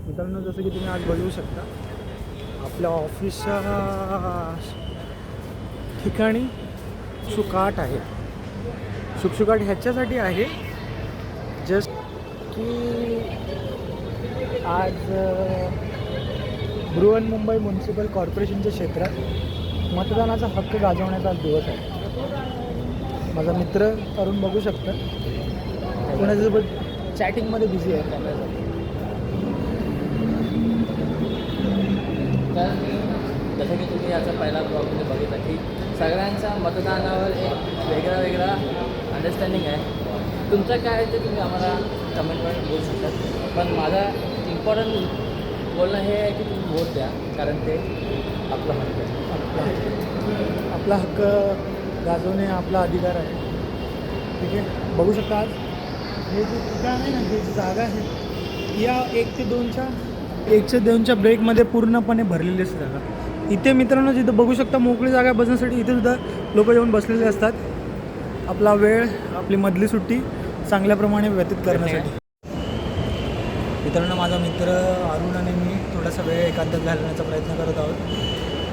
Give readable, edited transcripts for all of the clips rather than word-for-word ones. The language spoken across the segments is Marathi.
मित्रांनो, जसं की तुम्ही आज बघू शकता आपल्या ऑफिसच्या ठिकाणी शुकाट आहे. शुकशुकाट ह्याच्यासाठी आहे जस्ट की आज बृहन्मुंबई म्युन्सिपल कॉर्पोरेशनच्या क्षेत्रात मतदानाचा हक्क गाजवण्याचा आज दिवस आहे. माझा मित्र अरुण बघू शकता कोणाच्यासोबत चॅटिंगमध्ये बिझी आहे कॅमेऱ्यासाठी. तर जसं की तुम्ही याचा पहिला ब्लॉगमध्ये बघितलं की सगळ्यांचा मतदानावर एक वेगळा अंडरस्टँडिंग आहे. तुमचं काय आहे ते तुम्ही आम्हाला कमेंटवर बोलू शकतात. पण माझा इम्पॉर्टंट बोलणं हे आहे की तुम्ही वोट द्या, कारण ते आपला हक्क आहे. आपला हक्क गाजवणे आपला अधिकार आहे. ठीक आहे, बघू शकता आज हे जे ठिकाण आहे ना, हे जी जागा आहे या 1 ते 2च्या ब्रेकमध्ये पूर्णपणे भरलेली असते जागा. इथे मित्रांनो जिथं बघू शकता मोकळी जागा बसण्यासाठी इथे सुद्धा लोक येऊन बसलेले असतात आपला वेळ, आपली मधली सुट्टी चांगल्याप्रमाणे व्यतीत करण्यासाठी. मित्रांनो, माझा मित्र अरुण आणि मी थोडासा वेळ एकांतात घालवण्याचा प्रयत्न करत आहोत.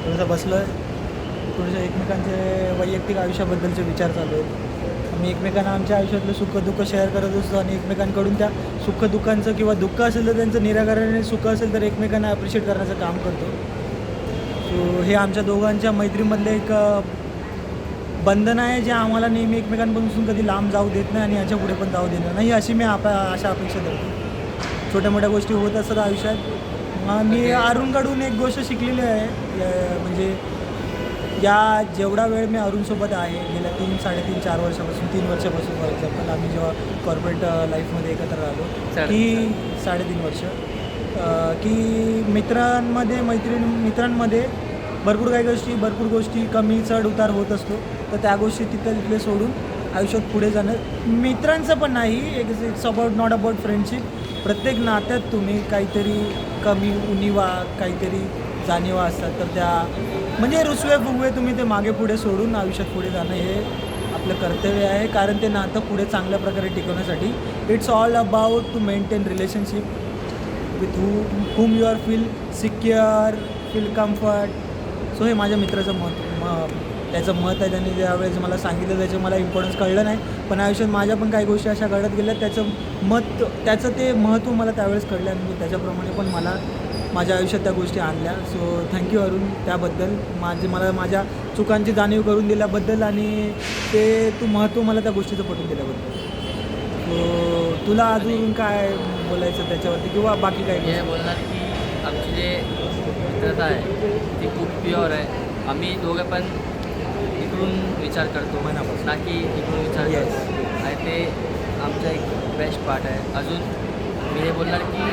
थोडंसं बसलो आहे, थोडेसे एकमेकांचे वैयक्तिक आयुष्याबद्दलचे विचार चालू आहेत. आम्ही एकमेकांना आमच्या आयुष्यातलं सुखदुःख शेअर करत असतो आणि एकमेकांकडून त्या सुखदुःखांचं किंवा दुःख असेल तर त्यांचं निराकरण आणि सुख असेल तर एकमेकांना ॲप्रिशिएट करण्याचं काम करतो. सो हे आमच्या दोघांच्या मैत्रीमधलं एक बंधन आहे जे आम्हाला नेहमी एकमेकांपासून कधी लांब जाऊ देत नाही आणि याच्या पुढे पण जाऊ देणार नाही, अशी मी अशा अपेक्षा करतो. छोट्या मोठ्या गोष्टी होत असतात आयुष्यात. मी अरुणकडून एक गोष्ट शिकलेली आहे, म्हणजे या जेवढा वेळ मी अरुणसोबत आहे गेल्या 3-3.5-4 वर्षापासून 3 वर्षापासून फॉर एक्झाम्पल आम्ही जेव्हा कॉर्पोरेट लाईफमध्ये एकत्र राहिलो की 3.5 वर्ष की मित्रांमध्ये भरपूर गोष्टी कमी चढ उतार होत असतो. तर त्या गोष्टी तिथले सोडून आयुष्यात पुढे जाणं मित्रांचं पण नाही, it's about not about friendship. प्रत्येक नात्यात तुम्ही काहीतरी कमी उणिवा काहीतरी जाणीवा असतात तर त्या म्हणजे रुसवे फुगवे तुम्ही ते मागे पुढे सोडून आयुष्यात पुढे जाणं हे आपलं कर्तव्य आहे. कारण ते नातं पुढे चांगल्या प्रकारे टिकवण्यासाठी it's all about to maintain relationship with whom you are feel secure, feel comfort. So हे माझ्या मित्राचं त्याचं मत आहे. त्यांनी ज्यावेळेस मला सांगितलं त्याचं मला इम्पॉर्टन्स कळलं नाही, पण आयुष्यात माझ्या पण काही गोष्टी अशा घडत गेल्या त्याचं ते महत्त्व मला त्यावेळेस कळलं आणि मी त्याच्याप्रमाणे पण मला माझ्या आयुष्यात त्या गोष्टी आणल्या. सो थँक्यू अरुण त्याबद्दल, मला माझ्या चुकांची जाणीव करून दिल्याबद्दल आणि तू महत्त्व मला त्या गोष्टीचं पटवून दिल्याबद्दल. सो तुला अजून काय बोलायचं त्याच्यावरती किंवा बाकी काय? हे बोलणार की आमची जे मित्रता आहे ती खूप प्युअर आहे. आम्ही दोघे पण इकडून विचार करतो मनापासून, ना की इकडून विचार करतो आणि ते आमचा एक बेस्ट पार्ट आहे. अजून मी हे बोलणार की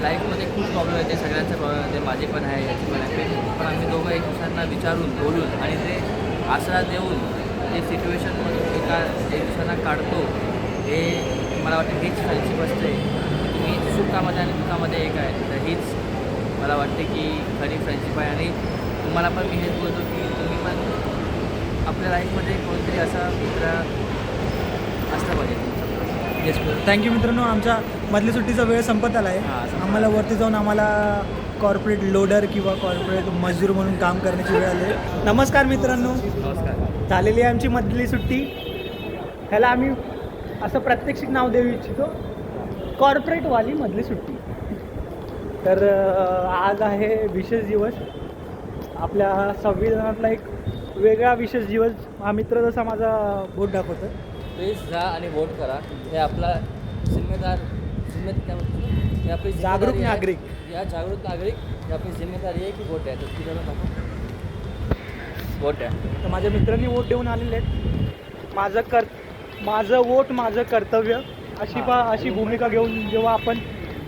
लाईफमध्ये खूप प्रॉब्लेम येते, सगळ्यांचे प्रॉब्लेम येते, माझे पण आहे, याचे पण आहे, पण आम्ही दोघं एक दुसऱ्यांना विचारून बोलून आणि ते आसरा देऊन ते सिच्युएशनमधून एक दुसऱ्यांना काढतो. हे मला वाटतं हीच फ्रेंडशिप असते. तुम्ही सुखामध्ये आणि दुःखामध्ये एक आहे, तर हीच मला वाटते की खरी फ्रेंडशिप आहे. आणि तुम्हाला पण मी हेच बोलतो की तुम्ही पण आपल्या लाईफमध्ये कोणतरी असा मित्र असला पाहिजे. येस थँक्यू मित्रांनो. आमच्या मधली सुट्टीचा वेळ संपत आला आहे. आम्हाला वरती जाऊन आम्हाला कॉर्पोरेट लोडर किंवा कॉर्पोरेट मजदूर म्हणून काम करण्याची वेळ आली. नमस्कार मित्रांनो. नमस्कार. झालेली आहे आमची मधली सुट्टी. ह्याला आम्ही असं प्रात्यक्षिक नाव देऊ इच्छितो, कॉर्पोरेटवाली मधली सुट्टी. तर आज आहे विशेष दिवस, आपल्या संविधानातला एक वेगळा विशेष दिवस. हा मित्र जसा माझा बोट दाखवतो, प्लीज जा आणि वोट करा. हे आपला हे आपली जागरूक नागरिक. या जागरूक नागरिक ही आपली जिम्मेदारी आहे की वोट आहे. तर तिला वोट आहे. तर माझ्या मित्रांनी वोट देऊन आलेले आहेत. माझं वोट माझं कर्तव्य अशी भूमिका घेऊन जेव्हा आपण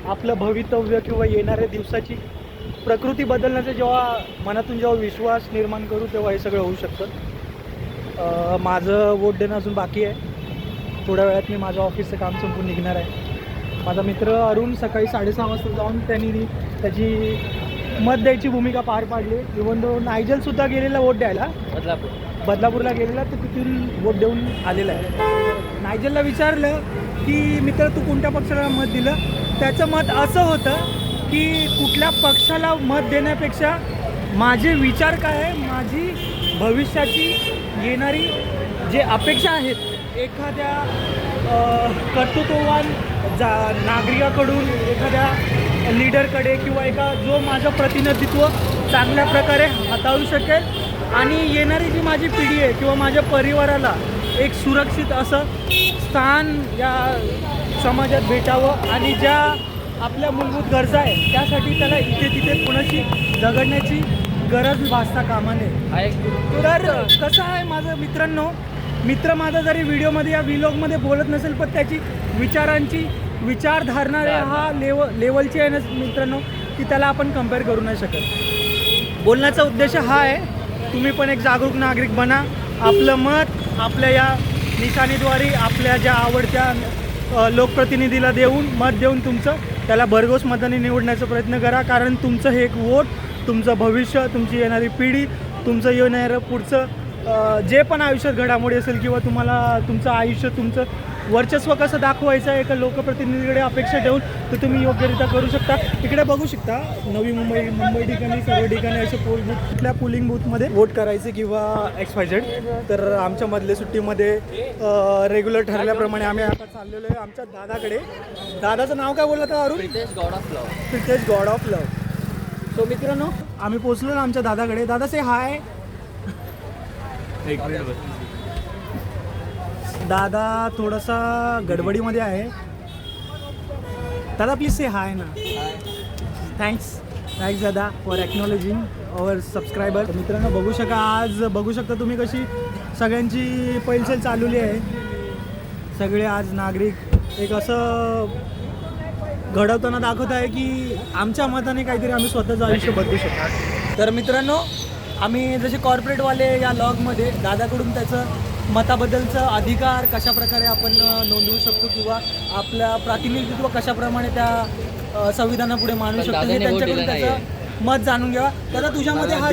आपलं भवितव्य किंवा येणाऱ्या दिवसाची प्रकृती बदलण्याचा जेव्हा मनातून जेव्हा विश्वास निर्माण करू तेव्हा हे सगळं होऊ शकतं. माझं वोट देणं अजून बाकी आहे. थोड्या वेळात मी माझं ऑफिसचं काम संपून निघणार आहे. माझा मित्र अरुण सकाळी 6:30 वाजता जाऊन त्यांनी त्याची मत द्यायची भूमिका पार पाडली. इव्हन दो नायजलसुद्धा गेलेला वोट द्यायला बदलापूरला गेलेला, तर तिथून वोट देऊन आलेला आहे. नायजलला विचारलं की मित्र तू कोणत्या पक्षाला मत दिलं, त्याचं मत असं होतं की कुठल्या पक्षाला मत देण्यापेक्षा माझे विचार काय आहे, माझी भविष्याची येणारी जे अपेक्षा आहेत एखाद्या कर्तृत्ववान नागरिकाकडून, एखाद्या लीडरकडे किंवा जो माझं प्रतिनिधित्व चांगल्या प्रकारे हाताळू शकेल आणि येणारी जी माझी पिढी आहे किंवा माझ्या परिवाराला एक सुरक्षित असं स्थान या समाजात भेटावं आणि ज्या आपल्या मूलभूत गरजा आहे त्यासाठी त्याला इथे तिथे कोणाची झगडण्याची गरज भासता कामा नये. तर कसं आहे माझं मित्र माझा जरी व्हिडिओमध्ये या व्लॉगमध्ये बोलत नसेल पण त्याची विचारधारणा हा लेवलची आहे ना मित्रांनो की त्याला आपण कम्पेअर करू नाही शकत. बोलण्याचा उद्देश हा आहे, तुम्ही पण एक जागरूक नागरिक बना. आपलं मत आपल्या या निशाणीद्वारे आपल्या ज्या आवडत्या लोकप्रतिनिधीला मत देऊन त्याला भरघोस मताने निवडण्याचा प्रयत्न करा. कारण तुमचं हे एक वोट, तुमचं भविष्य, तुमची येणारी पिढी, तुमचं येणारं पुढचं जे पण आयुष्यात घडामोडी असेल किंवा तुम्हाला तुमचं आयुष्य, तुमचं वर्चस्व कसं दाखवायचं आहे एका लोकप्रतिनिधीकडे अपेक्षा ठेवून तर तुम्ही योग्यरित्या करू शकता. इकडे बघू शकता नवी मुंबई ठिकाणी सर्व ठिकाणी असे कुठल्या पोलिंग बूथमध्ये वोट करायचे किंवा XYZ. तर आमच्या मधल्या सुट्टीमध्ये रेग्युलर ठरल्याप्रमाणे आम्ही आता चाललेलो आहे आमच्या दादाकडे. दादाचं नाव काय बोललं तर Arun? Pritesh God of love. Pritesh God of love. So मित्रांनो आम्ही पोचलो ना आमच्या दादाकडे. दादा से हाय. एक मिनिट. दादा थोडासा गडबडीमध्ये आहे. दादा प्लीज से हाय ना. थँक्स दादा फॉर ॲक्नॉलेजिंग अवर सबस्क्रायबर. मित्रांनो बघू शकता तुम्ही कशी सगळ्यांची पैलचेल चालवली आहे. सगळे आज नागरिक एक असं घडवताना दाखवत आहे की आमच्या मताने काहीतरी आम्ही स्वतःचं आयुष्य बदलू शकतो. तर मित्रांनो आम्ही जसे कॉर्पोरेटवाले या लॉगमध्ये दादाकडून त्याचं मताबद्दलचा अधिकार कशाप्रकारे आपण नोंदवू शकतो किंवा आपल्या प्रातिनिधित्व कशाप्रमाणे त्या संविधानापुढे मांडू शकतो हे त्यांच्याकडून त्याचं मत जाणून घ्यावा. दादा तुझ्यामध्ये हा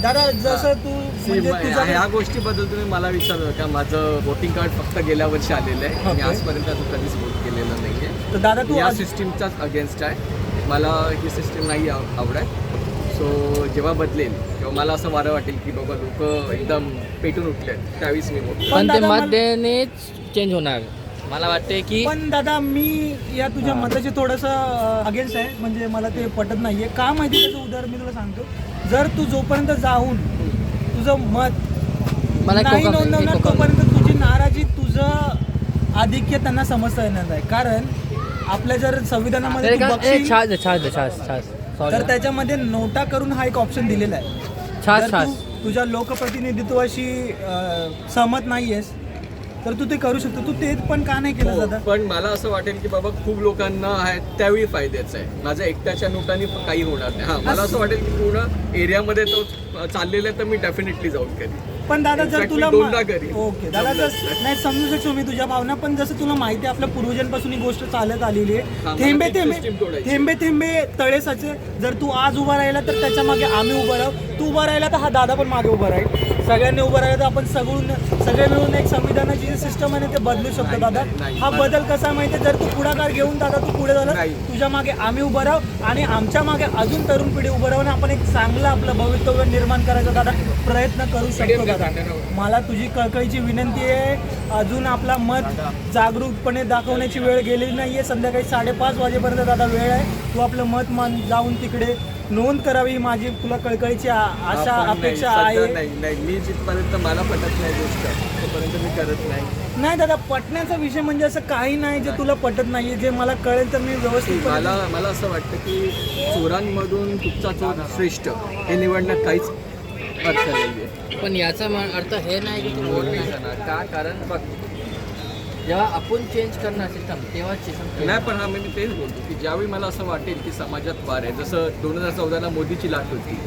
दादा जसं तू म्हणजे तुझ्या ह्या गोष्टीबद्दल तुम्ही मला विचारलं का? माझं वोटिंग कार्ड फक्त गेल्या वर्षी आलेलं आहे. मी आजपर्यंत असं कधीच वोट केलेलं नाही आहे. तर दादा तू या सिस्टीमचाच अगेन्स्ट आहे. मला ही सिस्टीम नाही आवडत. सो जेव्हा बदलेल तेव्हा मला असं वारं वाटेल की बाबा लोक एकदम पेटून उठले त्यावेळेस मी वोट. पण ते मत देणेच चेंज होणार. मला वाटते की पण दादा मी या तुझ्या मताचे थोडंसं अगेन्स्ट आहे. म्हणजे मला ते पटत नाही आहे का माहिती. त्याचं उदाहरण मी तुला सांगतो. जर तू जोपर्यंत जाऊन तुझं मत नाही नोंदवणार तोपर्यंत तुझी नाराजी, तुझं आधिक्य त्यांना समजता येणार नाही. कारण आपल्या जर संविधानामध्ये तू बघशील तर त्याच्यामध्ये नोटा करून हा एक ऑप्शन दिलेला आहे. जर तू तुझ्या लोकप्रतिनिधित्वाशी सहमत नाही आहेस तर तू ते करू शकतो. तू ते पण का नाही केलं दादा? पण मला असं वाटेल की बाबा खूप लोकांना आहे त्यावेळी फायद्याचं आहे. माझ्या एकट्याच्या नोटाने काही होणार नाही. हां मला असं वाटेल की पूर्ण एरियामध्ये तो चाललेला आहे तर मी डेफिनेटली जाऊन करेन. पण दादा जर तुला करीन. ओके दादा जर नाही समजू शकतो मी तुझ्या भावना. पण जसं तुला माहिती आहे आपल्या पूर्वजांपासून ही गोष्ट चालत आलेली आहे. थेंबे थेंबे तळे साचे. जर तू आज उभा राहिला तर त्याच्या मागे आम्ही उभं राहू. तू उभा राहिला तर हा दादा पण मागे उभा राहील. सगळ्यांनी उभं राहिलं तर आपण सगळे मिळून एक संविधानाची जी सिस्टम आहे ते बदलू शकतो दादा. हा बदल कसा माहिती आहे? जर तू पुढाकार घेऊन दादा तू पुढे झाला तुझ्या मागे आम्ही उभं राहू आणि आमच्या मागे अजून तरुण पिढी उभं राहून आपण एक चांगलं आपलं भवितव्य निर्माण करायचा दादा प्रयत्न करू शकतो दादा. मला तुझी कळकळीची विनंती आहे. अजून आपला मत जागरूकपणे दाखवण्याची वेळ गेलेली नाही आहे. संध्याकाळी 5:30 वाजेपर्यंत दादा वेळ आहे. तू आपलं मत जाऊन तिकडे नोंद करावी माझी तुला कळकळीची आशा अपेक्षा आहे. नाही मी जिथपर्यंत मला पटत नाही गोष्ट तोपर्यंत मी करत नाही. नाही दादा पटण्याचा विषय म्हणजे असं काही नाही जे तुला पटत नाहीये. जे मला कळेल तर मी व्यवस्थित मला असं वाटतं की चोरांमधून तुमचा चोर श्रेष्ठ हे निवडण्यात काहीच अर्थ नाही आहे. पण याचा अर्थ हे नाही की तू वोट नाही करणार का? कारण बघ जेव्हा आपण चेंज करणार सिस्टम तेव्हा सिस्टम नाही. पण हा मी तेच बोलतो की ज्यावेळी मला असं वाटेल की समाजात वार आहे. जसं 2014ला मोदीची लाट होती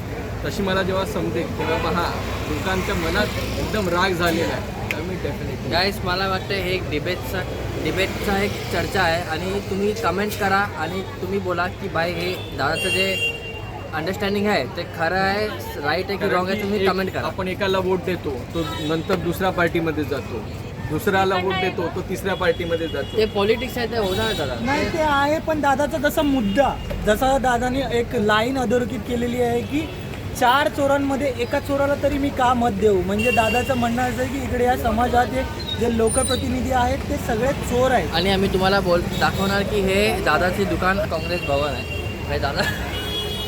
तशी मला जेव्हा समजेल तेव्हा हा लोकांच्या मनात एकदम राग झालेला आहे तर मी डेफिनेटली गाईस मला वाटतं हे एक डिबेटचा एक चर्चा आहे आणि तुम्ही कमेंट करा आणि तुम्ही बोला की बाय हे दादाचं जे अंडरस्टँडिंग आहे ते खरं आहे, राईट आहे की रॉंग आहे, तुम्ही कमेंट करा. आपण एकाला वोट देतो तो नंतर दुसऱ्या पार्टीमध्ये जातो दुसऱ्याला वोट देतो तो तिसऱ्या पार्टीमध्ये जातो. ते पॉलिटिक्स आहे ते होणार दादा. नाही ते आहे, पण दादाचा तसा मुद्दा, जसा दादाने एक लाईन अधोरेखित केलेली आहे की 4 चोरांमध्ये एका चोराला तरी मी का मत देऊ. म्हणजे दादाचं म्हणणं असं आहे की इकडे या समाजात जे लोकप्रतिनिधी आहेत ते सगळे चोर आहेत. आणि आम्ही तुम्हाला दाखवणार की हे दादाचे दुकान काँग्रेस भवन आहे. हे दादा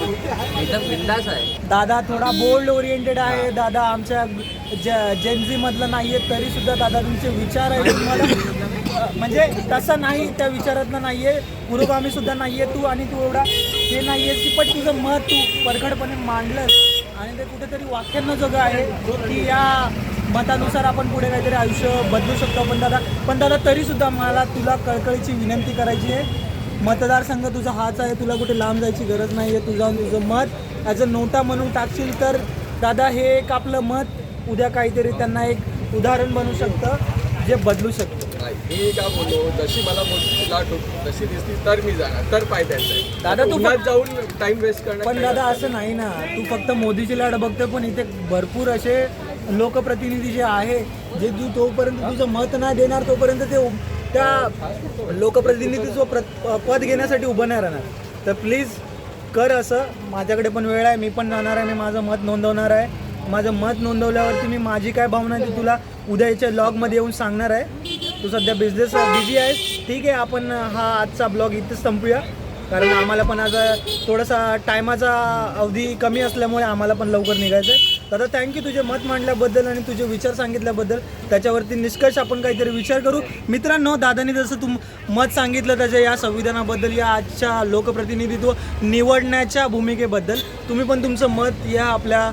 एकदम बिंदास आहे. दादा थोडा बोल्ड ओरिएंटेड आहे. दादा आमच्या जेनझी मधला नाहीये, तरी सुद्धा दादा तुमचे विचार आहे तुम्हाला म्हणजे तसं नाही, त्या विचारातलं नाहीये, पुरोगामी सुद्धा नाहीये तू, आणि तू एवढा हे नाहीये की पण तुझं मत तू परखडपणे मांडलंस आणि ते कुठेतरी वाक्यांना जगं आहे की या मतानुसार आपण पुढे काहीतरी आयुष्य बदलू शकतो. पण दादा तरी सुद्धा मला तुला कळकळीची विनंती करायची आहे, मतदारसंघ तुझा हाच आहे, तुला कुठे लांब जायची गरज नाही आहे. तुझं मत ॲज अ नोटा म्हणून टाकशील तर दादा हे एक आपलं मत उद्या काहीतरी त्यांना एक उदाहरण बनू शकतं जे बदलू शकतं. मी का बोललो, जशी मला मोदीची लाट होती तशी दिसली तर मी जाणार, तर फायद्याचं आहे. दादा तू उन्हात जाऊन टाइम वेस्ट करणं पण दादा असं नाही ना, तू फक्त मोदीची लाट बघतो, पण इथे भरपूर असे लोकप्रतिनिधी जे आहे जे तू तोपर्यंत तुझं मत नाही देणार तोपर्यंत ते त्या लोकप्रतिनिधीचं पद घेण्यासाठी उभं नाही राहणार. तर प्लीज कर असं. माझ्याकडे पण वेळ आहे, मी पण जाणार आहे, मी माझं मत नोंदवणार आहे. माझं मत नोंदवल्यावरती मी माझी काय भावना आहे ती तुला उद्याच्या ब्लॉगमध्ये येऊन सांगणार आहे. तू सध्या बिझी आहेस, ठीक आहे. आपण हा आजचा ब्लॉग इथंच संपूया, कारण आम्हाला पण आज थोडासा टायमाचा अवधी कमी असल्यामुळे आम्हाला पण लवकर निघायचं आहे. दादा थँक्यू तुझे मत मांडल्याबद्दल आणि तुझे विचार सांगितल्याबद्दल. त्याच्यावरती निष्कर्ष आपण काहीतरी विचार करू. मित्रांनो, दादानी जसं मत सांगितलं त्याच्या या संविधानाबद्दल, या आजच्या लोकप्रतिनिधित्व निवडण्याच्या भूमिकेबद्दल, तुम्ही पण तुमचं मत या आपल्या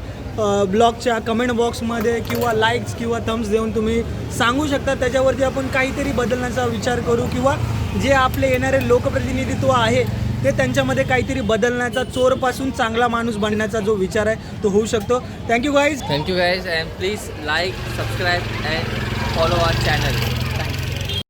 ब्लॉगच्या कमेंट बॉक्समध्ये किंवा लाईक्स किंवा थम्स देऊन तुम्ही सांगू शकता. त्याच्यावरती आपण काहीतरी बदलण्याचा विचार करू, किंवा जे आपले येणारे लोकप्रतिनिधित्व आहे ते त्यांच्यामध्ये काहीतरी बदलण्याचा, चोरपासून चांगला माणूस बनण्याचा जो विचार आहे तो होऊ शकतो. Thank you guys and please like, subscribe and follow our channel. Thank you.